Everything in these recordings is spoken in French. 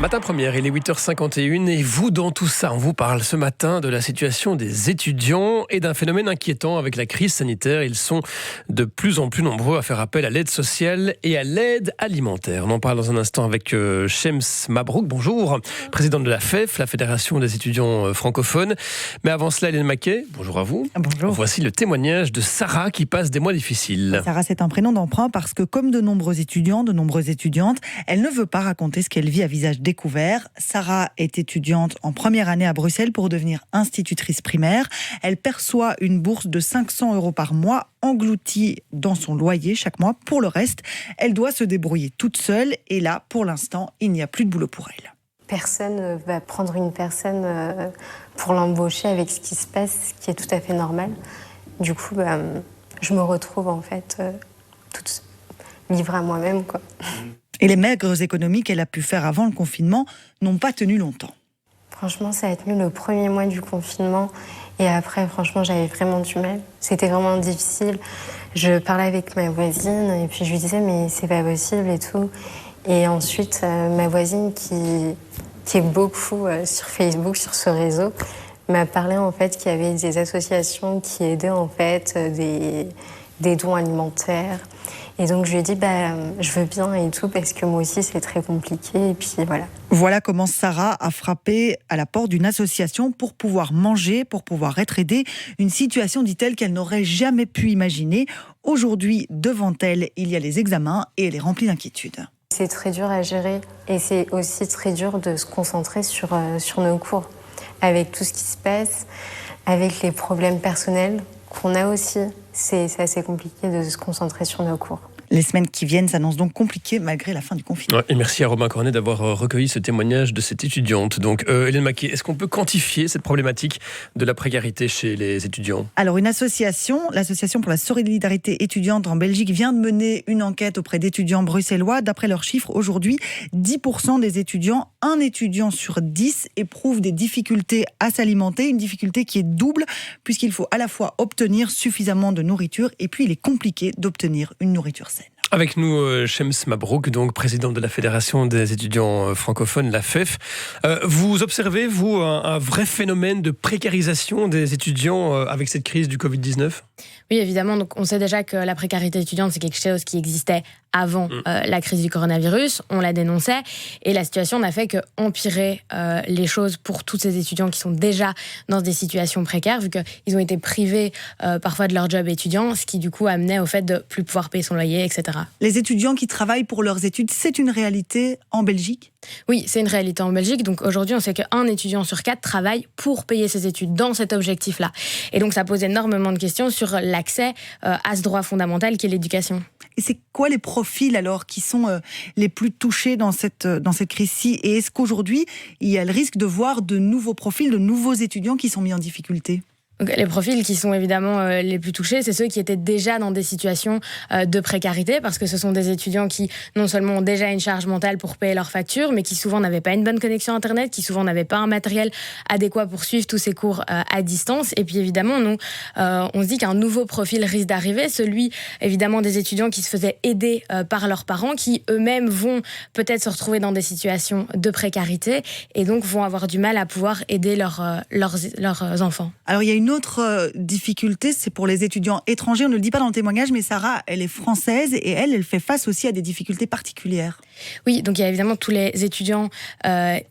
Matin première, il est 8h51 et vous, dans tout ça, on vous parle ce matin de la situation des étudiants et d'un phénomène inquiétant avec la crise sanitaire. Ils sont de plus en plus nombreux à faire appel à l'aide sociale et à l'aide alimentaire. On en parle dans un instant avec Shems Mabrouk, bonjour, présidente de la FEF, la Fédération des étudiants francophones. Mais avant cela, Hélène Maquet, bonjour à vous. Bonjour. Voici le témoignage de Sarah qui passe des mois difficiles. Sarah, c'est un prénom d'emprunt parce que comme de nombreux étudiants, de nombreuses étudiantes, elle ne veut pas raconter ce qu'elle vit à visage découvert. Sarah est étudiante en première année à Bruxelles pour devenir institutrice primaire. Elle perçoit une bourse de 500 € par mois, engloutie dans son loyer chaque mois. Pour le reste, elle doit se débrouiller toute seule. Et là, pour l'instant, il n'y a plus de boulot pour elle. Personne ne va prendre une personne pour l'embaucher avec ce qui se passe, ce qui est tout à fait normal. Du coup, je me retrouve en fait toute livrée à moi-même, quoi. Et les maigres économies qu'elle a pu faire avant le confinement n'ont pas tenu longtemps. Franchement, ça a tenu le premier mois du confinement. Et après, franchement, j'avais vraiment du mal. C'était vraiment difficile. Je parlais avec ma voisine et puis je lui disais, mais c'est pas possible et tout. Et ensuite, ma voisine qui est beaucoup sur Facebook, sur ce réseau, m'a parlé en fait qu'il y avait des associations qui aidaient en fait des dons alimentaires. Et donc je lui ai dit, je veux bien et tout, parce que moi aussi c'est très compliqué. Et puis voilà. Voilà comment Sarah a frappé à la porte d'une association pour pouvoir manger, pour pouvoir être aidée. Une situation, dit-elle, qu'elle n'aurait jamais pu imaginer. Aujourd'hui, devant elle, il y a les examens et elle est remplie d'inquiétude. C'est très dur à gérer et c'est aussi très dur de se concentrer sur nos cours. Avec tout ce qui se passe, avec les problèmes personnels qu'on a aussi, c'est assez compliqué de se concentrer sur nos cours. Les semaines qui viennent s'annoncent donc compliquées malgré la fin du confinement. Ouais, et merci à Romain Cornet d'avoir recueilli ce témoignage de cette étudiante. Donc, Hélène Maquet, est-ce qu'on peut quantifier cette problématique de la précarité chez les étudiants ? Alors, une association, l'Association pour la solidarité étudiante en Belgique, vient de mener une enquête auprès d'étudiants bruxellois. D'après leurs chiffres, aujourd'hui, 10% des étudiants, un étudiant sur 10, éprouve des difficultés à s'alimenter. Une difficulté qui est double, puisqu'il faut à la fois obtenir suffisamment de nourriture et puis il est compliqué d'obtenir une nourriture saine. Avec nous, Shems Mabrouk, donc présidente de la Fédération des étudiants francophones, la FEF. Vous observez, vous, un vrai phénomène de précarisation des étudiants avec cette crise du Covid-19 ? Oui, évidemment. Donc, on sait déjà que la précarité étudiante, c'est quelque chose qui existait avant la crise du coronavirus. On la dénonçait. Et la situation n'a fait qu'empirer les choses pour tous ces étudiants qui sont déjà dans des situations précaires, vu qu'ils ont été privés parfois de leur job étudiant, ce qui, du coup, amenait au fait de ne plus pouvoir payer son loyer, etc. Les étudiants qui travaillent pour leurs études, c'est une réalité en Belgique ? Oui, c'est une réalité en Belgique. Donc aujourd'hui, on sait qu'un étudiant sur 4 travaille pour payer ses études dans cet objectif-là. Et donc ça pose énormément de questions sur l'accès à ce droit fondamental qui est l'éducation. Et c'est quoi les profils alors qui sont les plus touchés dans cette crise-ci ? Et est-ce qu'aujourd'hui, il y a le risque de voir de nouveaux profils, de nouveaux étudiants qui sont mis en difficulté ? Donc, les profils qui sont évidemment les plus touchés, c'est ceux qui étaient déjà dans des situations de précarité, parce que ce sont des étudiants qui non seulement ont déjà une charge mentale pour payer leurs factures, mais qui souvent n'avaient pas une bonne connexion Internet, qui souvent n'avaient pas un matériel adéquat pour suivre tous ces cours à distance. Et puis évidemment, nous, on se dit qu'un nouveau profil risque d'arriver, celui évidemment des étudiants qui se faisaient aider par leurs parents, qui eux-mêmes vont peut-être se retrouver dans des situations de précarité et donc vont avoir du mal à pouvoir aider leurs enfants. Alors il y a une autre difficulté, c'est pour les étudiants étrangers. On ne le dit pas dans le témoignage, mais Sarah, elle est française et elle fait face aussi à des difficultés particulières. Oui, donc il y a évidemment tous les étudiants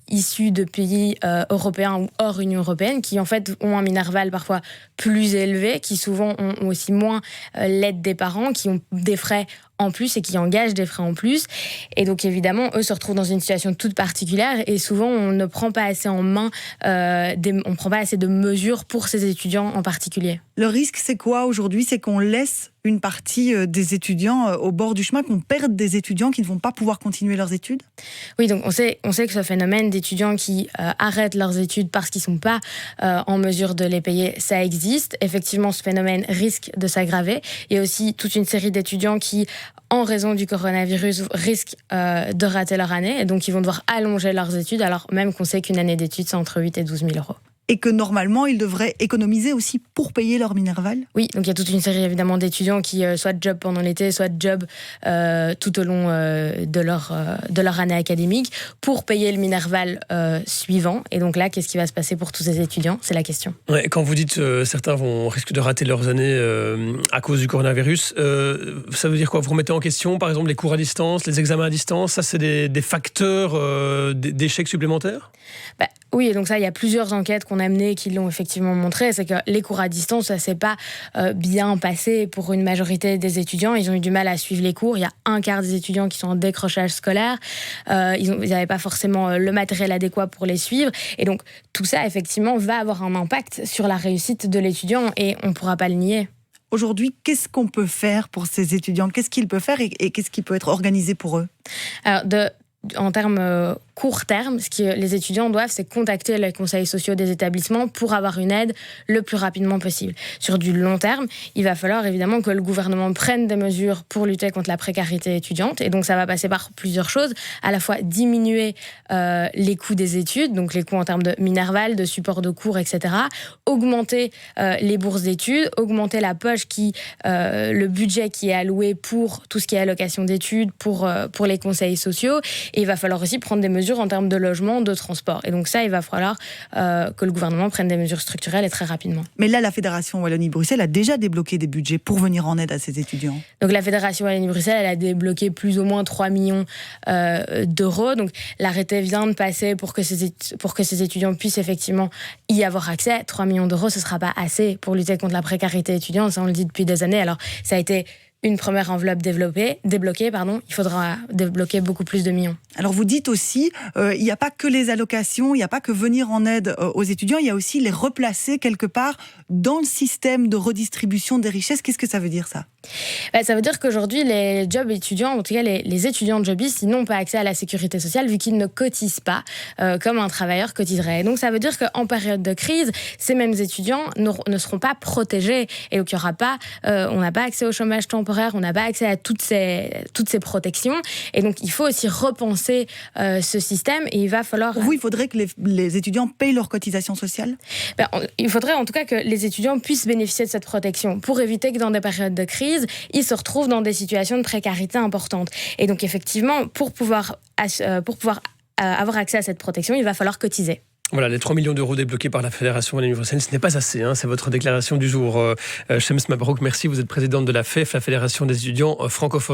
issus de pays européens ou hors Union européenne qui en fait ont un Minerval parfois plus élevé, qui souvent ont aussi moins l'aide des parents, qui ont des frais en plus et qui engagent des frais en plus. Et donc évidemment, eux se retrouvent dans une situation toute particulière et souvent on ne prend pas assez en main, on ne prend pas assez de mesures pour ces étudiants en particulier. Le risque, c'est quoi aujourd'hui ? C'est qu'on laisse une partie des étudiants au bord du chemin, qu'on perde des étudiants qui ne vont pas pouvoir continuer leurs études ? Oui, donc on sait que ce phénomène d'étudiants qui arrêtent leurs études parce qu'ils ne sont pas en mesure de les payer, ça existe. Effectivement, ce phénomène risque de s'aggraver. Il y a aussi toute une série d'étudiants qui, en raison du coronavirus, risquent de rater leur année et donc ils vont devoir allonger leurs études, alors même qu'on sait qu'une année d'études, c'est entre 8 et 12 000 €. et que normalement, ils devraient économiser aussi pour payer leur Minerval? Oui, donc il y a toute une série évidemment d'étudiants qui soit job pendant l'été, soit job tout au long de leur année académique pour payer le Minerval suivant. Et donc là, qu'est-ce qui va se passer pour tous ces étudiants? C'est la question. Ouais, quand vous dites certains risquent de rater leurs années à cause du coronavirus, ça veut dire quoi? Vous remettez en question, par exemple, les cours à distance, les examens à distance? Ça, c'est des facteurs d'échecs supplémentaires? Oui, et donc ça, il y a plusieurs enquêtes qu'on a menées qui l'ont effectivement montré. C'est que les cours à distance, ça s'est pas bien passé pour une majorité des étudiants. Ils ont eu du mal à suivre les cours. Il y a un quart des étudiants qui sont en décrochage scolaire. Ils n'avaient pas forcément le matériel adéquat pour les suivre. Et donc, tout ça, effectivement, va avoir un impact sur la réussite de l'étudiant et on ne pourra pas le nier. Aujourd'hui, qu'est-ce qu'on peut faire pour ces étudiants? Qu'est-ce qu'ils peuvent faire et qu'est-ce qui peut être organisé pour eux? Alors, en termes court terme, ce que les étudiants doivent, c'est contacter les conseils sociaux des établissements pour avoir une aide le plus rapidement possible. Sur du long terme, il va falloir évidemment que le gouvernement prenne des mesures pour lutter contre la précarité étudiante. Et donc, ça va passer par plusieurs choses. À la fois diminuer les coûts des études, donc les coûts en termes de Minerval, de support de cours, etc. Augmenter les bourses d'études, augmenter la poche le budget qui est alloué pour tout ce qui est allocation d'études, pour les conseils sociaux. Et il va falloir aussi prendre des mesures en termes de logement, de transport. Et donc ça, il va falloir que le gouvernement prenne des mesures structurelles et très rapidement. Mais là, la Fédération Wallonie-Bruxelles a déjà débloqué des budgets pour venir en aide à ces étudiants. Donc la Fédération Wallonie-Bruxelles, elle a débloqué plus ou moins 3 millions d'euros. Donc l'arrêté vient de passer pour que ces étudiants puissent effectivement y avoir accès. 3 millions d'euros, ce ne sera pas assez pour lutter contre la précarité étudiante. Ça, on le dit depuis des années. Alors ça a été une première enveloppe débloquée, il faudra débloquer beaucoup plus de millions. Alors vous dites aussi, il n'y a pas que les allocations, il n'y a pas que venir en aide aux étudiants, il y a aussi les replacer quelque part dans le système de redistribution des richesses. Qu'est-ce que ça veut dire ça? Ça veut dire qu'aujourd'hui, les jobs étudiants, en tout cas les étudiants jobistes, ils n'ont pas accès à la sécurité sociale vu qu'ils ne cotisent pas comme un travailleur cotiserait. Et donc ça veut dire qu'en période de crise, ces mêmes étudiants ne seront pas protégés. Et donc il y aura pas, on n'a pas accès au chômage temporaire, on n'a pas accès à toutes ces protections. Et donc il faut aussi repenser ce système et il va falloir... Pour vous, il faudrait que les étudiants payent leurs cotisations sociales? Il faudrait en tout cas que les étudiants puissent bénéficier de cette protection pour éviter que dans des périodes de crise, ils se retrouvent dans des situations de précarité importantes. Et donc effectivement, pour pouvoir avoir accès à cette protection, il va falloir cotiser. Voilà, les 3 millions d'euros débloqués par la Fédération Wallonie-Bruxelles, ce n'est pas assez, c'est votre déclaration du jour. Shems Mabrouk, merci, vous êtes présidente de la FEF, la Fédération des étudiants francophones.